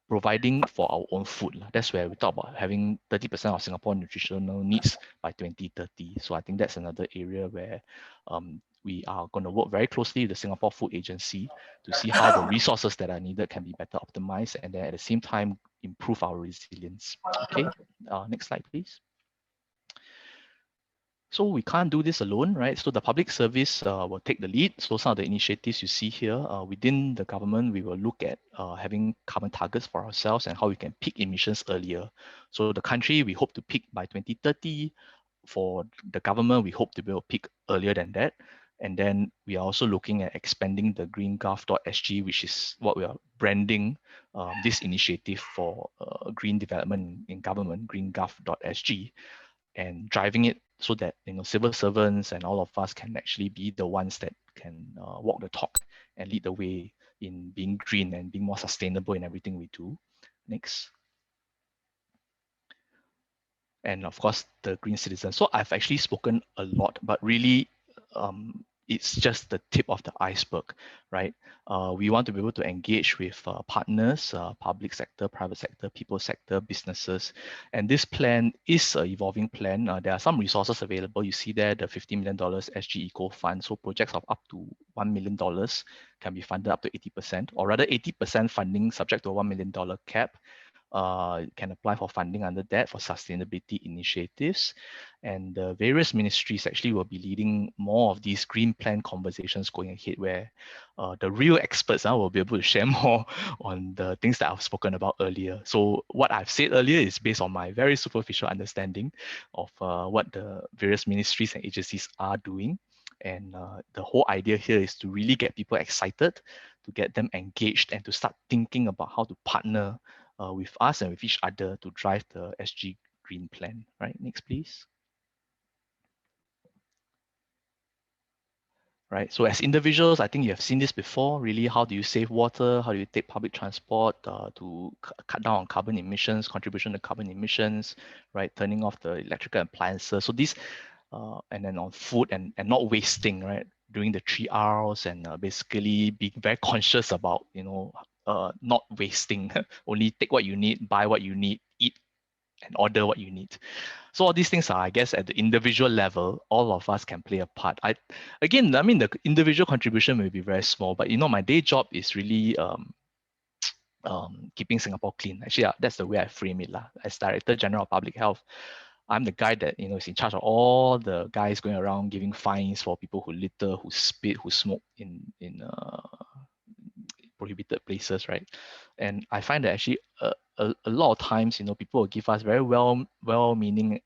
providing for our own food. That's where we talk about having 30% of Singapore nutritional needs by 2030. So I think that's another area where we are going to work very closely with the Singapore Food Agency to see how the resources that are needed can be better optimized, and then at the same time improve our resilience. Okay, next slide, please. So we can't do this alone, right? So the public service will take the lead. So some of the initiatives you see here within the government, we will look at having carbon targets for ourselves and how we can peak emissions earlier. So the country, we hope to peak by 2030. For the government, we hope to be able to peak earlier than that. And then we are also looking at expanding the greengov.sg, which is what we are branding this initiative for green development in government, greengov.sg, and driving it so that civil servants and all of us can actually be the ones that can walk the talk and lead the way in being green and being more sustainable in everything we do. Next. And of course, the green citizen. So I've actually spoken a lot, but really it's just the tip of the iceberg, right? We want to be able to engage with partners, public sector, private sector, people sector, businesses. And this plan is an evolving plan. There are some resources available. You see there the $50 million SG Eco Fund. So projects of up to $1 million can be funded up to 80%, or rather 80% funding subject to a $1 million cap. Can apply for funding under that for sustainability initiatives. And the various ministries actually will be leading more of these green plan conversations going ahead, where the real experts will be able to share more on the things that I've spoken about earlier. So what I've said earlier is based on my very superficial understanding of what the various ministries and agencies are doing. And the whole idea here is to really get people excited, to get them engaged, and to start thinking about how to partner with us and with each other to drive the SG Green Plan. Right, next please. Right, so as individuals, I think you have seen this before. Really, how do you save water? How do you take public transport to cut down on carbon emissions, contribution to carbon emissions, right? Turning off the electrical appliances. So these, and then on food and not wasting, right? Doing the 3 R's and basically being very conscious about, not wasting. Only take what you need, buy what you need, eat and order what you need. So all these things are, I guess, at the individual level, all of us can play a part. I mean, the individual contribution may be very small, but my day job is really keeping Singapore clean. Actually, that's the way I frame it. As Director General of Public Health, I'm the guy that is in charge of all the guys going around giving fines for people who litter, who spit, who smoke in prohibited places, right? And I find that actually a lot of times, people will give us very well-meaning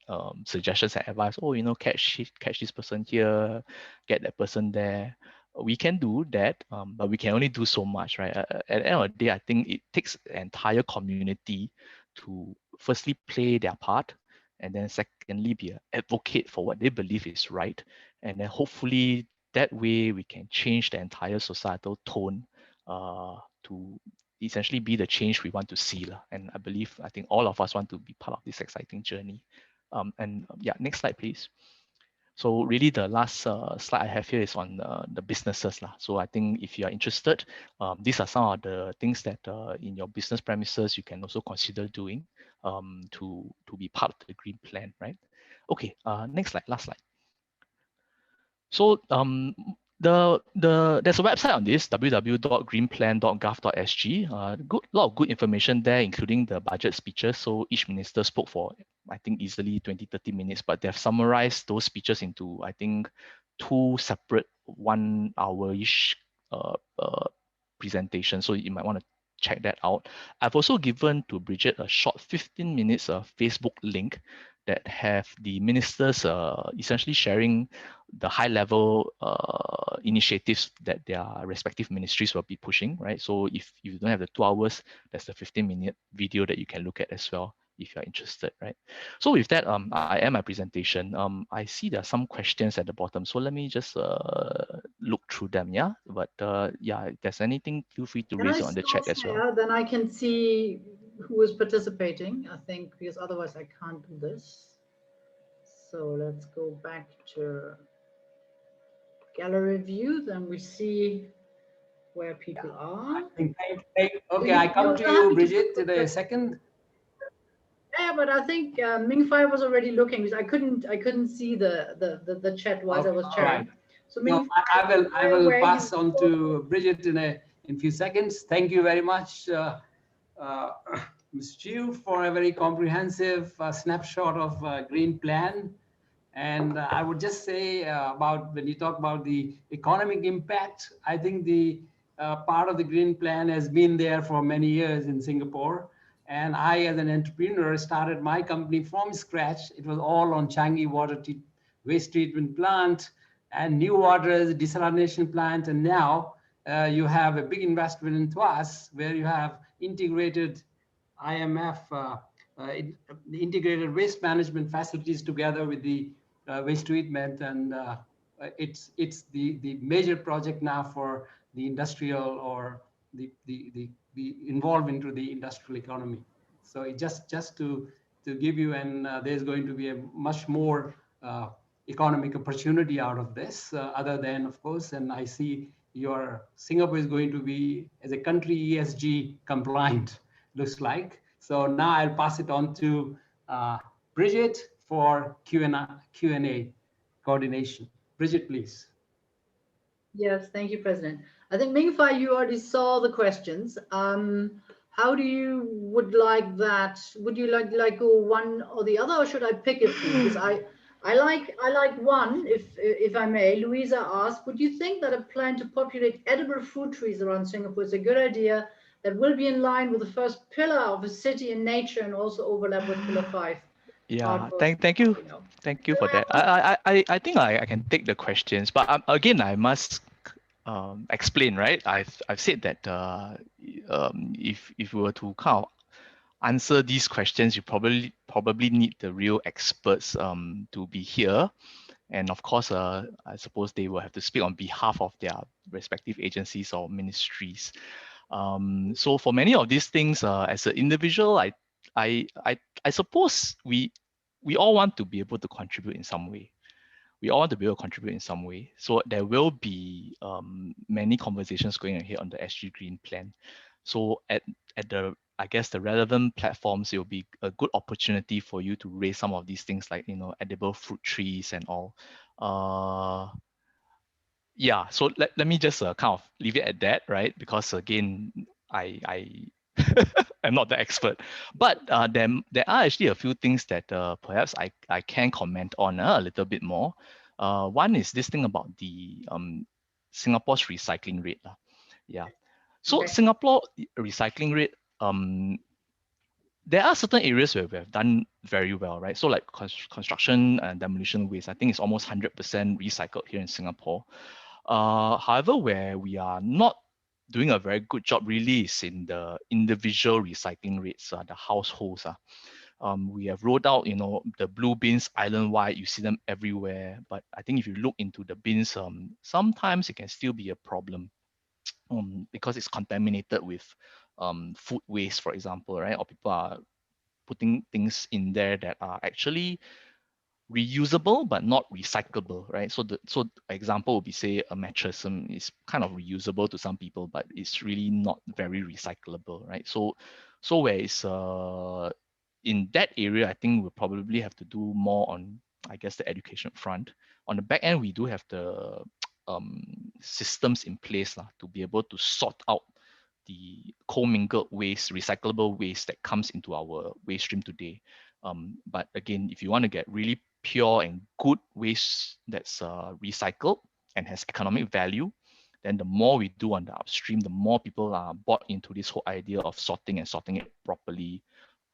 suggestions and advice. Oh, catch this person here, get that person there. We can do that, but we can only do so much, right? At the end of the day, I think it takes the entire community to firstly play their part, and then secondly be an advocate for what they believe is right, and then hopefully that way we can change the entire societal tone to essentially be the change we want to see. And I think all of us want to be part of this exciting journey. Yeah, next slide, please. So really the last slide I have here is on the businesses. So I think if you are interested, these are some of the things that in your business premises you can also consider doing to be part of the green plan, right? Okay, next slide, last slide. So there's a website on this, www.greenplan.gov.sg. Lot of good information there, including the budget speeches. So each minister spoke for, I think, easily 20-30 minutes, but they've summarized those speeches into, I think, 2 separate 1 hour-ish presentations. So you might want to check that out. I've also given to Bridget a short 15 minutes Facebook link that have the ministers essentially sharing the high-level initiatives that their respective ministries will be pushing, right? So if you don't have the 2 hours, there's the 15-minute video that you can look at as well. if you're interested, right? So with that, I end my presentation. I see there are some questions at the bottom, so let me just look through them, yeah? But yeah, if there's anything, feel free to Can raise I it on the stop chat as well. share? Then I can see who is participating, I think, because otherwise I can't do this. So let's go back to gallery view, then we see where people are. Okay, I come to you, Bridget, in a second. Yeah, but I think Ming Fai was already looking because I couldn't see the chat while I was sharing. Right. So Ming No, Fai, I will pass on to Bridget in a few seconds. Thank you very much, Mr. Chew, for a very comprehensive snapshot of Green Plan. And I would just say about when you talk about the economic impact, I think the part of the Green Plan has been there for many years in Singapore. And I, as an entrepreneur, started my company from scratch. It was all on Changi waste treatment plant and new waters, desalination plant. And now you have a big investment in Tuas, where you have integrated IMF, the integrated waste management facilities together with the waste treatment, and it's the major project now for the industrial or the involved into the industrial economy. So it just to give you, and there's going to be a much more economic opportunity out of this, other than, of course, and I see your Singapore is going to be, as a country, ESG compliant, looks like. So now I'll pass it on to Bridget for Q&A coordination. Bridget, please. Yes, thank you, President. I think Ming Fai, you already saw the questions. How do you would like that? Would you like go one or the other, or should I pick a few? Because I like one, if I may. Louisa asked, would you think that a plan to populate edible fruit trees around Singapore is a good idea that will be in line with the first pillar of a city in nature and also overlap with pillar 5? Yeah, thank you for that. I think I can take the questions, but again, I must explain, right? I've said that if we were to kind of answer these questions, you probably need the real experts to be here, and of course, I suppose they will have to speak on behalf of their respective agencies or ministries. So for many of these things, as an individual, I suppose we all want to be able to contribute in some way. We all want to be able to contribute in some way. So there will be many conversations going ahead on the SG Green Plan. So at the, I guess, the relevant platforms, it will be a good opportunity for you to raise some of these things, like, you know, edible fruit trees and all. Yeah, so let me just kind of leave it at that, right? Because again, I I'm not the expert, but there are actually a few things that perhaps I can comment on a little bit more. One is this thing about the Singapore's recycling rate. Yeah, so Okay. Singapore recycling rate, there are certain areas where we have done very well, right? So like construction and demolition waste, I think it's almost 100% recycled here in Singapore. However, where we are not doing a very good job really is in the individual recycling rates, the households. We have rolled out, you know, the blue bins island-wide. You see them everywhere. But I think if you look into the bins, sometimes it can still be a problem because it's contaminated with food waste, for example, right? Or people are putting things in there that are actually reusable but not recyclable, right? So the example would be, say, a mattress is kind of reusable to some people, but it's really not very recyclable, right? So where it's in that area, I think we'll probably have to do more on, I guess, the education front. On the back end, we do have the systems in place to be able to sort out the commingled waste, recyclable waste that comes into our waste stream today. But again, if you want to get really pure and good waste that's recycled and has economic value, then the more we do on the upstream, the more people are bought into this whole idea of sorting and sorting it properly,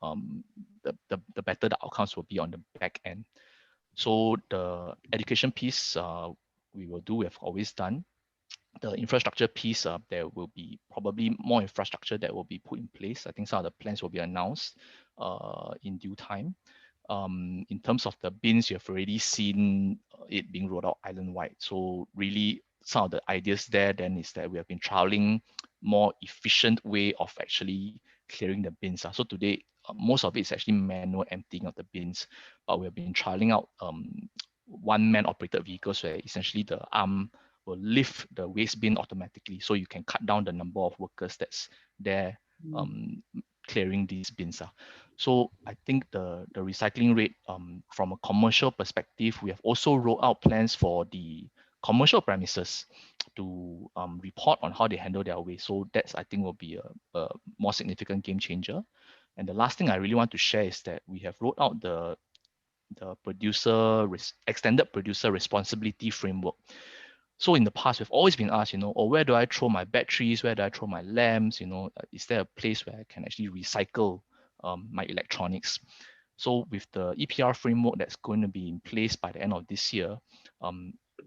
the better the outcomes will be on the back end. So the education piece, we have always done. The infrastructure piece, there will be probably more infrastructure that will be put in place. I think some of the plans will be announced in due time. In terms of the bins, you have already seen it being rolled out island-wide. So really, some of the ideas there then is that we have been trialing more efficient way of actually clearing the bins. So today, most of it is actually manual emptying of the bins, but we have been trialing out one-man operated vehicles where essentially the arm will lift the waste bin automatically, so you can cut down the number of workers that's there clearing these bins. So I think the recycling rate from a commercial perspective, we have also rolled out plans for the commercial premises to report on how they handle their waste. So that's, I think, will be a more significant game changer. And the last thing I really want to share is that we have rolled out the extended producer responsibility framework. So in the past, we've always been asked, oh, where do I throw my batteries? Where do I throw my lamps? Is there a place where I can actually recycle my electronics? So with the EPR framework that's going to be in place by the end of this year,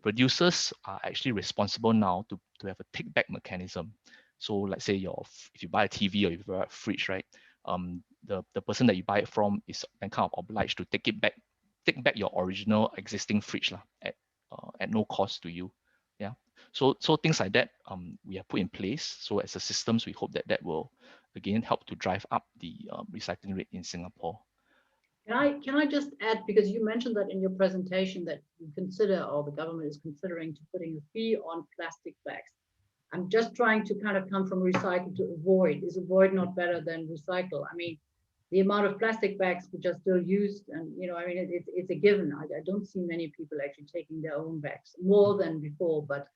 producers are actually responsible now to have a take-back mechanism. So let's say if you buy a TV or if you buy a fridge, right? The person that you buy it from is then kind of obliged to take back your original existing fridge at no cost to you. Yeah. So things like that we have put in place. So as a systems, we hope that will again help to drive up the recycling rate in Singapore. Can I just add, because you mentioned that in your presentation that you consider, or the government is considering, to putting a fee on plastic bags. I'm just trying to kind of come from recycle to avoid. Is avoid not better than recycle? I mean, the amount of plastic bags which are still used, and I mean, it's a given. I don't see many people actually taking their own bags more than before. But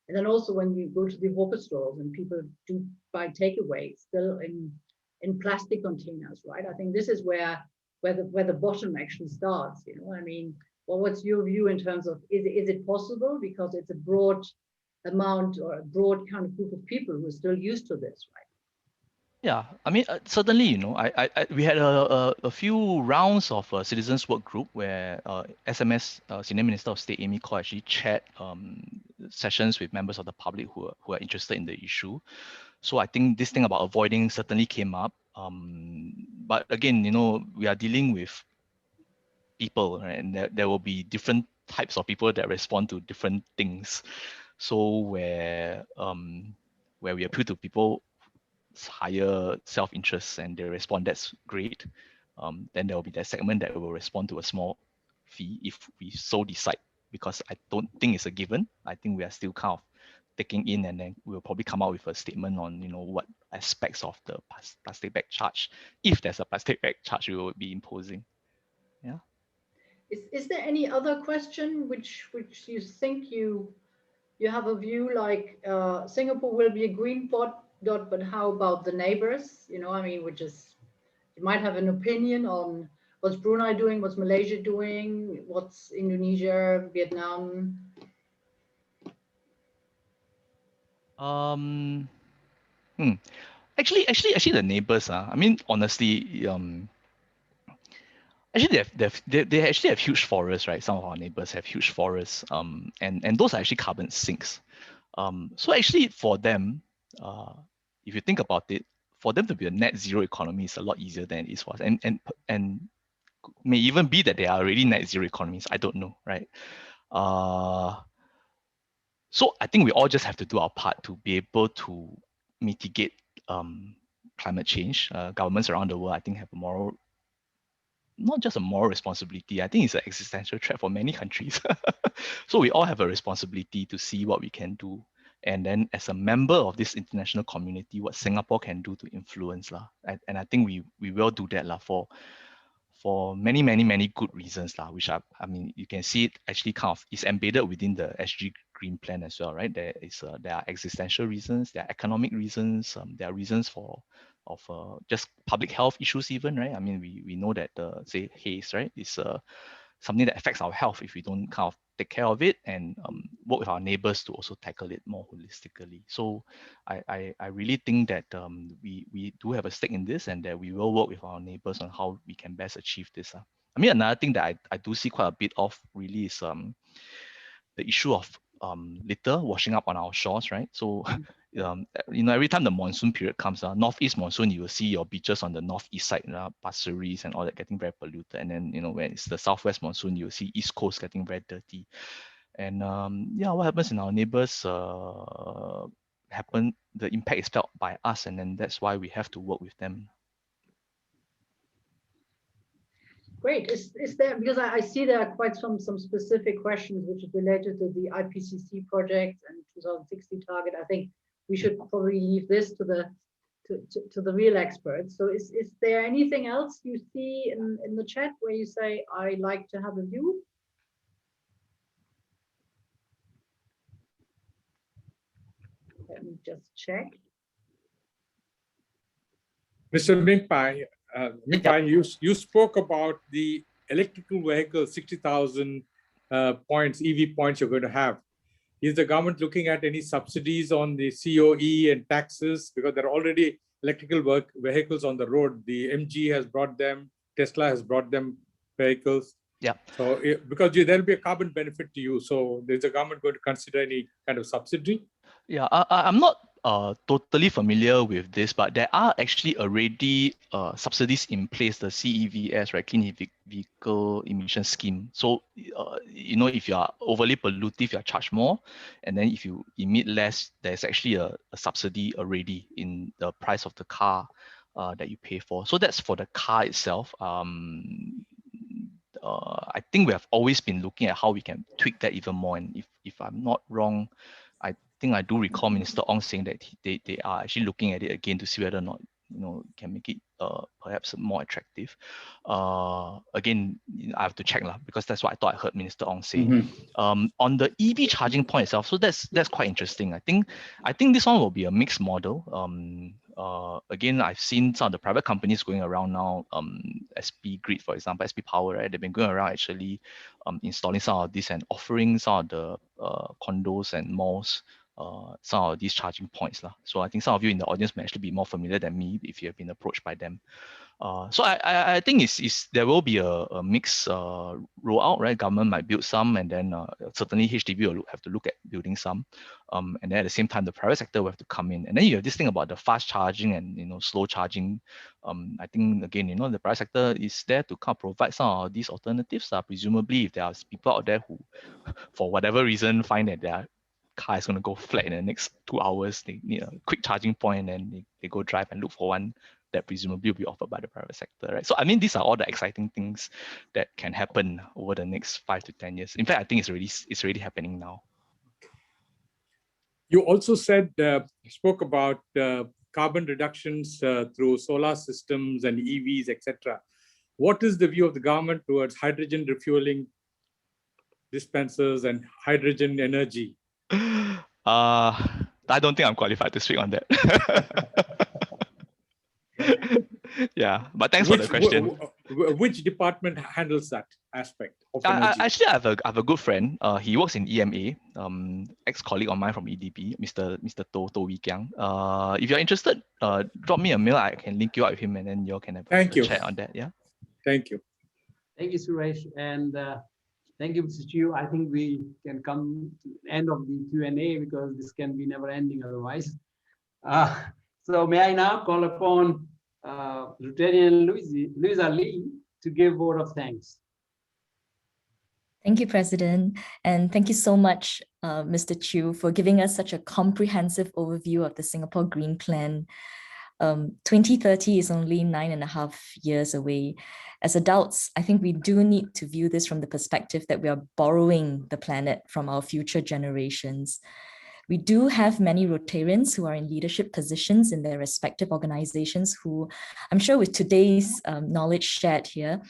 and then also when you go to the hawker stores and people do buy takeaway still in plastic containers, right? I think this is where the bottom actually starts. I mean, well, what's your view in terms of is it possible, because it's a broad amount or a broad kind of group of people who are still used to this, right? Yeah, I mean, certainly, we had a few rounds of citizens work group where SMS Senior Minister of State Amy Khor actually chaired sessions with members of the public who are interested in the issue. So I think this thing about avoiding certainly came up. But again, we are dealing with people, right? And there will be different types of people that respond to different things. So where we appeal to people higher self-interest and they respond, that's great. Then there will be that segment that will respond to a small fee if we so decide, because I don't think it's a given. I think we are still kind of taking in, and then we'll probably come out with a statement on what aspects of the plastic bag charge, if there's a plastic bag charge, we will be imposing. Yeah. Is there any other question which you think you have a view, like Singapore will be a green dot, but how about the neighbors? I mean, you might have an opinion on what's Brunei doing, what's Malaysia doing, what's Indonesia, Vietnam. Actually, the neighbors. I mean, honestly, actually, they actually have huge forests, right? Some of our neighbors have huge forests, and those are actually carbon sinks. So actually, for them, if you think about it, for them to be a net zero economy is a lot easier than it is for us, and may even be that they are already net zero economies. I don't know, right? So I think we all just have to do our part to be able to mitigate climate change. Governments around the world, I think, have a not just a moral responsibility, I think it's an existential threat for many countries. So we all have a responsibility to see what we can do. And then as a member of this international community, what Singapore can do to influence. And I think we will do that for many, many, many good reasons, which I mean, you can see it actually kind of is embedded within the SG Green Plan as well, right? There are existential reasons, there are economic reasons, there are reasons of just public health issues even, right? I mean, we know that say haze, right, is something that affects our health if we don't kind of take care of it and work with our neighbors to also tackle it more holistically. So I really think that we do have a stake in this, and that we will work with our neighbors on how we can best achieve this. I mean, another thing that I do see quite a bit of really is the issue of litter washing up on our shores, right? So every time the monsoon period comes, northeast monsoon, you will see your beaches on the northeast side, Pasir and all that getting very polluted. And then, when it's the southwest monsoon, you will see east coast getting very dirty. And what happens in our neighbors the impact is felt by us, and then that's why we have to work with them. Great. Is there, because I see there are quite some specific questions which is related to the IPCC project and 2060 target. I think we should probably leave this to the real experts. So is there anything else you see in the chat where you say, I like to have a view? Let me just check. Mr. Ming Fai, you spoke about the electrical vehicle 60,000 points, EV points you're going to have. Is the government looking at any subsidies on the COE and taxes? Because there are already electrical vehicles on the road. The MG has brought them, Tesla has brought them vehicles. Yeah. So because there'll be a carbon benefit to you. So is the government going to consider any kind of subsidy? Yeah, I'm not totally familiar with this, but there are actually already subsidies in place, the CEVS, right, Clean Vehicle Emission Scheme. So, if you are overly pollutive, you are charged more. And then if you emit less, there's actually a subsidy already in the price of the car that you pay for. So that's for the car itself. I think we have always been looking at how we can tweak that even more. And if I'm not wrong, I think I do recall Minister Ong saying that they are actually looking at it again to see whether or not can make it perhaps more attractive. Again, I have to check because that's what I thought I heard Minister Ong say. On the EV charging point itself, so that's quite interesting. I think this one will be a mixed model. Again, I've seen some of the private companies going around now, SP Grid, for example, SP Power, right? They've been going around actually installing some of this and offering some of the condos and malls some of these charging points. So I think some of you in the audience may actually be more familiar than me if you have been approached by them. So I think there will be a mixed rollout, right? Government might build some, and then certainly HDB will have to look at building some. And then at the same time, the private sector will have to come in. And then you have this thing about the fast charging and slow charging. I think again, the private sector is there to kind of provide some of these alternatives. Presumably, if there are people out there who, for whatever reason, find that their car is going to go flat in the next 2 hours, they need a quick charging point, and then they go drive and look for one that presumably will be offered by the private sector, right? So I mean, these are all the exciting things that can happen over the next 5 to 10 years. In fact, I think it's already happening now. You also spoke about carbon reductions through solar systems and EVs, etc. What is the view of the government towards hydrogen refueling dispensers and hydrogen energy? I don't think I'm qualified to speak on that. Yeah, but thanks for the question. Which department handles that aspect of energy? Actually, I have a good friend. He works in EMA, ex-colleague of mine from EDB, Mr. To Wee Kiang. If you're interested, drop me a mail. I can link you up with him, and then you all can have a chat on that. Yeah. Thank you. Thank you, Suresh, and thank you, Mr. Chew. I think we can come to the end of the Q&A because this can be never ending otherwise. So may I now call upon Lieutenant Louisa Lee to give vote of thanks. Thank you, President. And thank you so much, Mr. Chew, for giving us such a comprehensive overview of the Singapore Green Plan. 2030 is only 9.5 years away. As adults, I think we do need to view this from the perspective that we are borrowing the planet from our future generations. We do have many Rotarians who are in leadership positions in their respective organizations who, I'm sure with today's knowledge shared here,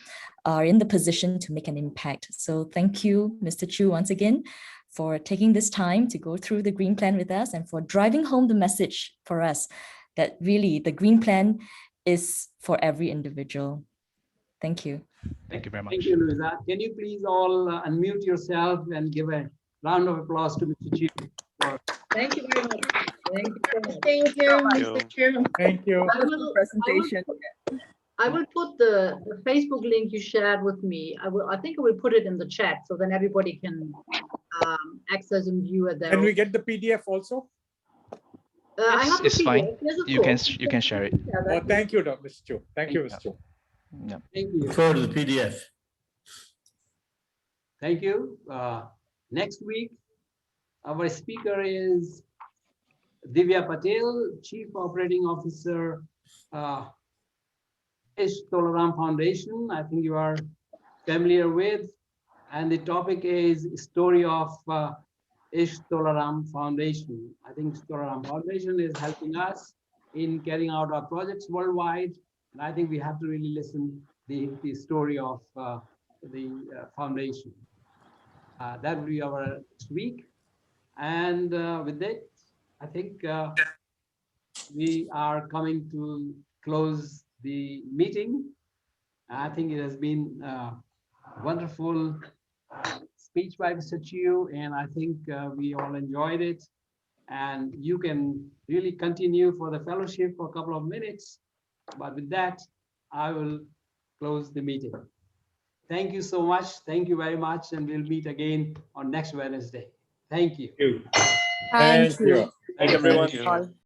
are in the position to make an impact. So thank you, Mr. Chew, once again, for taking this time to go through the Green Plan with us and for driving home the message for us that really the Green Plan is for every individual. Thank you. Thank you very much. Thank you, Louisa. Can you please all unmute yourself and give a round of applause to Mr. Chew? Thank you very much. Thank you so much. Thank you, Mr. Chew. Thank you. I will put the Facebook link you shared with me. I think I will put it in the chat so then everybody can access and view it there. Can we get the PDF also? I have the It's fine. PDF. Here's a You can code. you can share it. Yeah, Oh, that- thank you, Mr. Chew. Thank you, Mr. Chew. Yeah. Thank you. For the PDF. Thank you. Next week, our speaker is Divya Patel, Chief Operating Officer, Ish Tolaram Foundation. I think you are familiar with. And the topic is story of Ish Tolaram Foundation. I think Ish Tolaram Foundation is helping us in carrying out our projects worldwide. And I think we have to really listen the story of the foundation. That will be our next week. And with that, I think we are coming to close the meeting. I think it has been a wonderful speech by Mr. Chew, and I think we all enjoyed it. And you can really continue for the fellowship for a couple of minutes. But with that, I will close the meeting. Thank you so much. Thank you very much. And we'll meet again on next Wednesday. Thank you. Thank you. Thank you, everyone. Thank you.